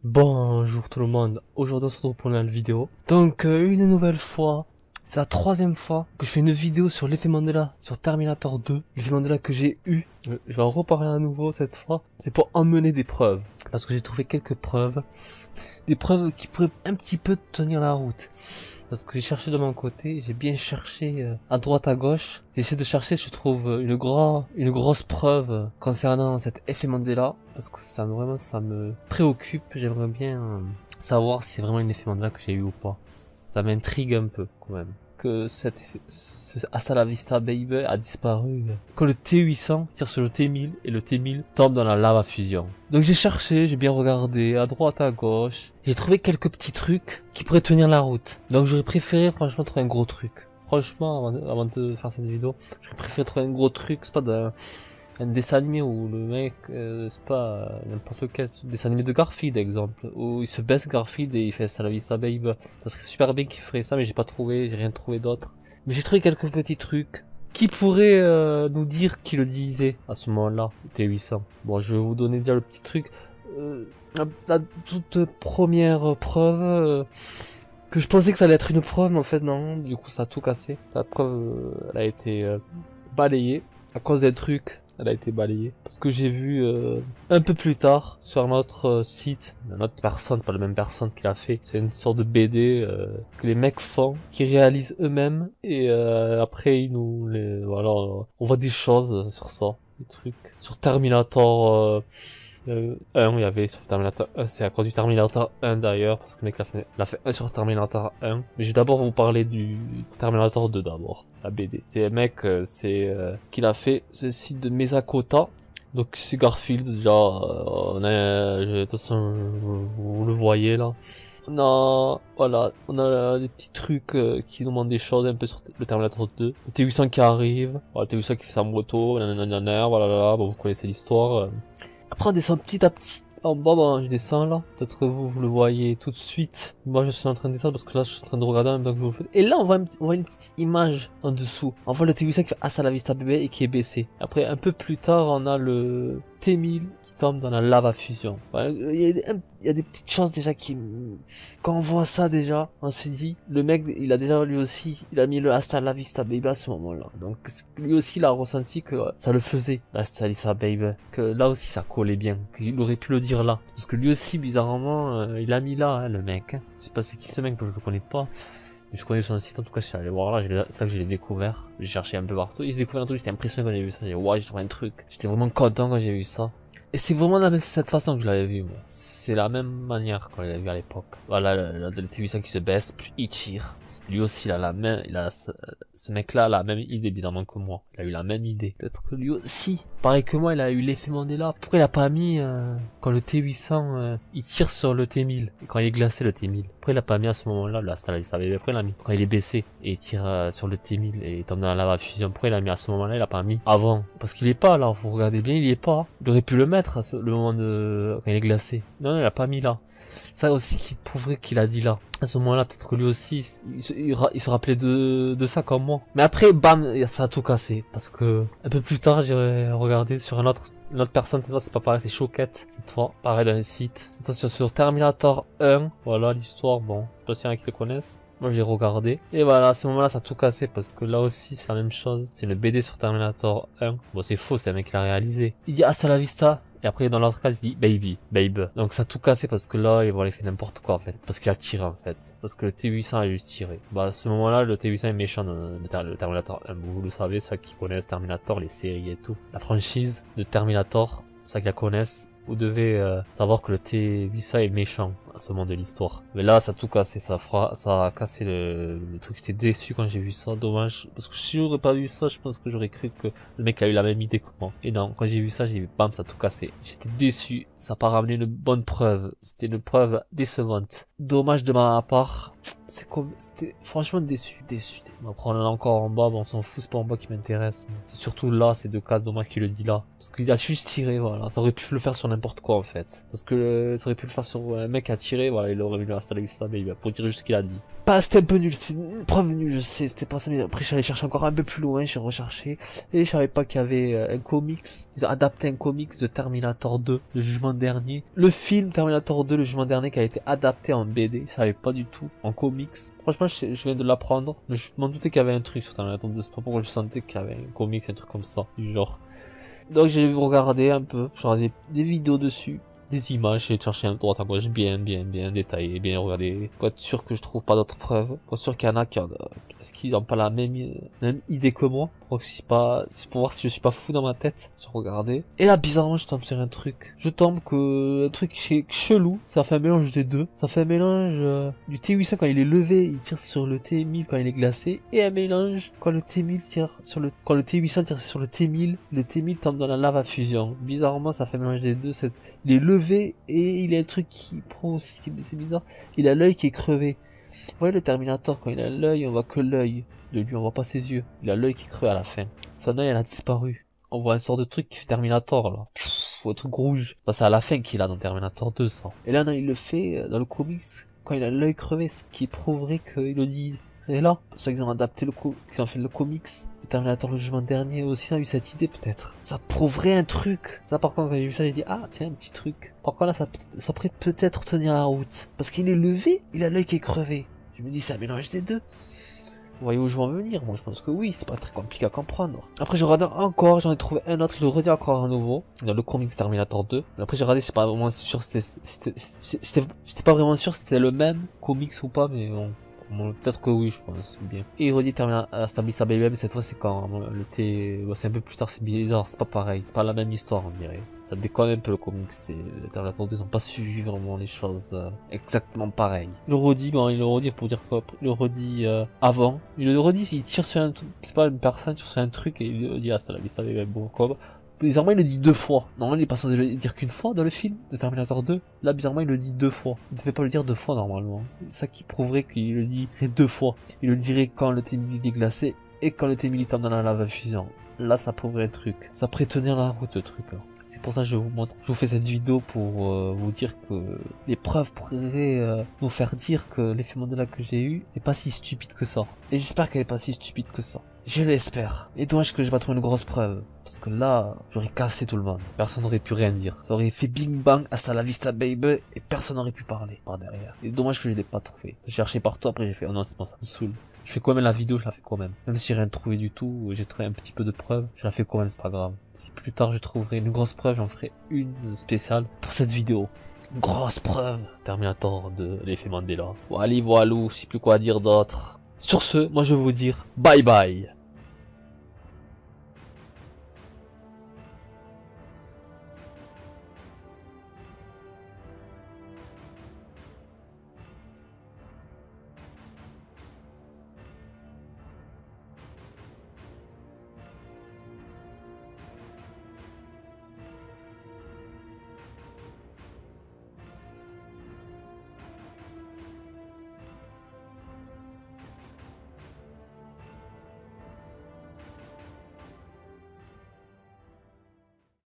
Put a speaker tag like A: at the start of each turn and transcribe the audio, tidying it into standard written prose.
A: Bonjour tout le monde, aujourd'hui on se retrouve pour une nouvelle vidéo. Donc une nouvelle fois, c'est la troisième fois que je fais une vidéo sur l'effet Mandela, sur Terminator 2. L'effet Mandela que j'ai eu, je vais en reparler à nouveau cette fois. C'est pour emmener des preuves, parce que j'ai trouvé quelques preuves. Des preuves qui pourraient un petit peu tenir la route. Parce que j'ai cherché de mon côté, j'ai bien cherché à droite à gauche. J'ai essayé de chercher si je trouve une grosse preuve concernant cet effet Mandela. Parce que ça me préoccupe. J'aimerais bien savoir si c'est vraiment un effet Mandela que j'ai eu ou pas. Ça m'intrigue un peu quand même. Que Hasta la Vista Baby a disparu. Que le T800 tire sur le T1000 et le T1000 tombe dans la lave à fusion. Donc j'ai cherché, j'ai bien regardé à droite, à gauche. J'ai trouvé quelques petits trucs qui pourraient tenir la route. Donc j'aurais préféré franchement trouver un gros truc. Franchement, avant de faire cette vidéo, j'aurais préféré trouver un gros truc. C'est pas un dessin animé où le mec, c'est pas n'importe lequel dessin animé de Garfield exemple, où il se baisse Garfield et il fait ça la vie sa babe. Ça serait super bien qu'il ferait ça, mais j'ai pas trouvé, j'ai rien trouvé d'autre. Mais j'ai trouvé quelques petits trucs qui pourraient nous dire qui le disait à ce moment-là, T800. Bon, je vais vous donner déjà le petit truc. La toute première preuve que je pensais que ça allait être une preuve, mais en fait non, du coup ça a tout cassé. La preuve, elle a été balayée à cause d'un truc. Elle a été balayée. Parce que j'ai vu un peu plus tard sur notre site, une autre personne, pas la même personne qui l'a fait. C'est une sorte de BD que les mecs font, qui réalisent eux-mêmes. Et après, voilà, on voit des choses sur ça, des trucs. Sur Terminator 1, il y avait sur Terminator 1, c'est à cause du Terminator 1 d'ailleurs, parce que le mec l'a fait un sur Terminator 1. Mais je vais d'abord vous parler du Terminator 2 d'abord, la BD. C'est un mec, qui l'a fait, c'est le site de Mesakota. Donc c'est Garfield, déjà, de toute façon, vous le voyez là. On a des petits trucs qui nous montrent des choses un peu sur le Terminator 2. Le T800 qui arrive, voilà, le T800 qui fait sa moto, nanana, voilà, bon, vous connaissez l'histoire. Après on descend petit à petit. En bas, je descends là. Peut-être que vous le voyez tout de suite. Moi je suis en train de descendre parce que là je suis en train de regarder en même temps que vous le faites. Et là on voit une petite image en dessous. On voit le T800 qui fait Hasta la Vista bébé et qui est baissé. Après un peu plus tard on a le T1000 qui tombe dans la lave à fusion. Ouais, il y a des petites choses déjà quand on voit ça déjà, on se dit, le mec il a déjà lui aussi, il a mis le Hasta la Vista baby à ce moment-là. Donc lui aussi il a ressenti que ça le faisait, Hasta la Vista baby. Que là aussi ça collait bien, qu'il aurait pu le dire là. Parce que lui aussi bizarrement, il a mis là, hein, le mec. Je sais pas c'est qui ce mec, je le connais pas. Je connais son site, en tout cas je suis allé voir là, c'est ça que j'ai découvert. J'ai cherché un peu partout, j'ai découvert un truc, j'étais impressionné quand j'ai vu ça, j'ai dit ouais, j'ai trouvé un truc. J'étais vraiment content quand j'ai vu ça. Et c'est vraiment de cette façon que je l'avais vu, moi. C'est la même manière quand je l'avais vu à l'époque. Voilà, le télévision qui se baisse, puis il tire. Lui aussi, ce mec-là a la même idée, évidemment, que moi. Il a eu la même idée. Peut-être que lui aussi, pareil que moi, il a eu l'effet Mandela. Pourquoi il a pas mis, quand le T800, il tire sur le T1000, quand il est glacé, le T1000. Pourquoi il a pas mis à ce moment-là, là, ça, il savait, après il l'a mis. Quand il est baissé, et il tire sur le T1000, et il tombe dans la lave à fusion. Pourquoi il a mis à ce moment-là, il a pas mis avant? Parce qu'il est pas, là, vous regardez bien, il y est pas. Il aurait pu le mettre, le moment quand il est glacé. Non, il a pas mis là. Ça aussi qui prouverait qu'il a dit là. À ce moment-là, peut-être que lui aussi, il se rappelait de ça comme moi. Mais après, bam, ça a tout cassé. Parce que, un peu plus tard, j'ai regardé sur une autre personne, cette fois c'est pas pareil, c'est Choquette, cette fois, pareil dans un site. Cette fois sur Terminator 1, voilà l'histoire, bon, je sais pas s'il y en a qui le connaissent. Moi j'ai regardé. Et voilà, à ce moment-là ça a tout cassé parce que là aussi c'est la même chose. C'est une BD sur Terminator 1. Bon c'est faux, c'est un mec qui l'a réalisé. Il dit Hasta la Vista. Et après dans l'autre cas il dit babe. Donc ça a tout cassé parce que là il fait n'importe quoi en fait. Parce qu'il a tiré en fait. Parce que le T800 a juste tiré. Bah à ce moment-là le T800 est méchant de Terminator 1. Vous le savez, ceux qui connaissent Terminator, les séries et tout. La franchise de Terminator, ceux qui la connaissent. Vous devez savoir que le T800 est méchant à ce moment de l'histoire. Mais là, ça a tout cassé, ça a cassé le truc. J'étais déçu quand j'ai vu ça, dommage. Parce que si j'aurais pas vu ça, je pense que j'aurais cru que le mec a eu la même idée que moi. Et non, quand j'ai vu ça, j'ai vu bam, ça a tout cassé. J'étais déçu, ça a pas ramené une bonne preuve. C'était une preuve décevante. Dommage de ma part. C'était franchement déçu. Après on en a encore en bas, bon on s'en fout, c'est pas en bas qui m'intéresse. C'est surtout là, ces deux cas, dommage qu'il le dit là. Parce qu'il a juste tiré, voilà. Ça aurait pu le faire sur n'importe quoi en fait. Parce que ça aurait pu le faire sur un mec qui a tiré, voilà, il aurait mis la Hasta la Vista baby pour dire juste ce qu'il a dit. pas, c'était un peu nul, c'est une preuve nulle, je sais, c'était pas ça, mais après j'allais chercher encore un peu plus loin, j'ai recherché, et je savais pas qu'il y avait un comics, ils ont adapté un comics de Terminator 2, le jugement dernier, le film Terminator 2, le jugement dernier qui a été adapté en BD, je savais pas du tout, en comics, franchement je viens de l'apprendre, mais je m'en doutais qu'il y avait un truc sur Terminator 2, c'est pas pourquoi je sentais qu'il y avait un comics, un truc comme ça, du genre. Donc j'ai regardé un peu, j'ai regardé des vidéos dessus, des images, j'ai cherché à droite à gauche, bien détaillé, bien regardé, pour être sûr que je trouve pas d'autres preuves, pour être sûr qu'il y en a est-ce qu'ils ont pas la même idée que moi, pour voir si je suis pas fou dans ma tête, sur regarder. Et là, bizarrement, je tombe sur un truc. Je tombe que, un truc chelou, ça fait un mélange des deux. Ça fait un mélange du T800 quand il est levé, il tire sur le T1000 quand il est glacé, et un mélange quand le T1000 quand le T800 tire sur le T1000 tombe dans la lave à fusion. Bizarrement, ça fait un mélange des deux, il est levé, et il y a un truc qui prend aussi, c'est bizarre, il a l'œil qui est crevé. Vous voyez le Terminator, quand il a l'œil, on voit que l'œil de lui, on voit pas ses yeux. Il a l'œil qui est crevé à la fin. Son œil, elle a disparu. On voit un sort de truc qui fait Terminator, là. Un truc rouge. Bah, c'est à la fin qu'il a dans Terminator 2, ça. Et là, non, il le fait dans le comics, quand il a l'œil crevé, ce qui prouverait qu'il le dit. Et là, ceux qui ont adapté qui ont fait le comics, le Terminator le jugement dernier aussi, ont eu cette idée peut-être. Ça prouverait un truc. Ça, par contre, quand j'ai vu ça, j'ai dit, ah, tiens, un petit truc. Par contre, là, ça pourrait peut-être tenir la route. Parce qu'il est levé, il a l'œil qui est crevé. Je me dis, c'est un mélange des deux. Vous voyez où je veux en venir? Moi, je pense que oui, c'est pas très compliqué à comprendre. Après, j'ai regardé encore, j'en ai trouvé un autre, il le redit encore à nouveau, dans le comics Terminator 2. Après, j'ai regardé, c'est pas vraiment sûr, j'étais pas vraiment sûr si c'était le même comics ou pas, mais bon. Peut-être que oui, je pense bien. Et il redit Terminator Stabilis Baby, mais cette fois c'est quand le T, c'est un peu plus tard, c'est bizarre, c'est pas pareil, c'est pas la même histoire on dirait. Ça déconne un peu le comics, les Terminator 2 ils ont pas suivi vraiment les choses exactement pareilles. Il le redit, bon, il le redit pour dire quoi, il le redit avant. Il le redit, il tire sur un truc, c'est pas une personne, il tire sur un truc et il le dit Stabilis Baby, bon, quoi. Bizarrement, il le dit 2 fois. Normalement, il est pas censé le dire qu'une fois dans le film de Terminator 2. Là, bizarrement, il le dit 2 fois. Il ne devait pas le dire 2 fois normalement. C'est ça qui prouverait qu'il le dirait 2 fois. Il le dirait quand le T-1000 est glacé et quand le T-1000 tombe dans la lave à fusion. Là, ça prouverait un truc. Ça pourrait tenir la route, ce truc-là. C'est pour ça que je vous montre. Je vous fais cette vidéo pour vous dire que les preuves pourraient nous faire dire que l'effet Mandela que j'ai eu n'est pas si stupide que ça. Et j'espère qu'elle est pas si stupide que ça. Je l'espère. Et dommage que je vais pas trouver une grosse preuve. Parce que là, j'aurais cassé tout le monde. Personne n'aurait pu rien dire. Ça aurait fait bing bang, hasta la vista baby, et personne n'aurait pu parler par derrière. Et dommage que je l'ai pas trouvé. J'ai cherché partout, après j'ai fait, oh non, c'est bon, ça me saoule. Je fais quand même la vidéo, je la fais quand même. Même si j'ai rien trouvé du tout, j'ai trouvé un petit peu de preuves, je la fais quand même, c'est pas grave. Si plus tard je trouverai une grosse preuve, j'en ferai une spéciale pour cette vidéo. Une grosse preuve. Terminator de l'effet Mandela. Bon, allez, voilà, je sais plus quoi dire d'autre. Sur ce, moi je vais vous dire bye bye.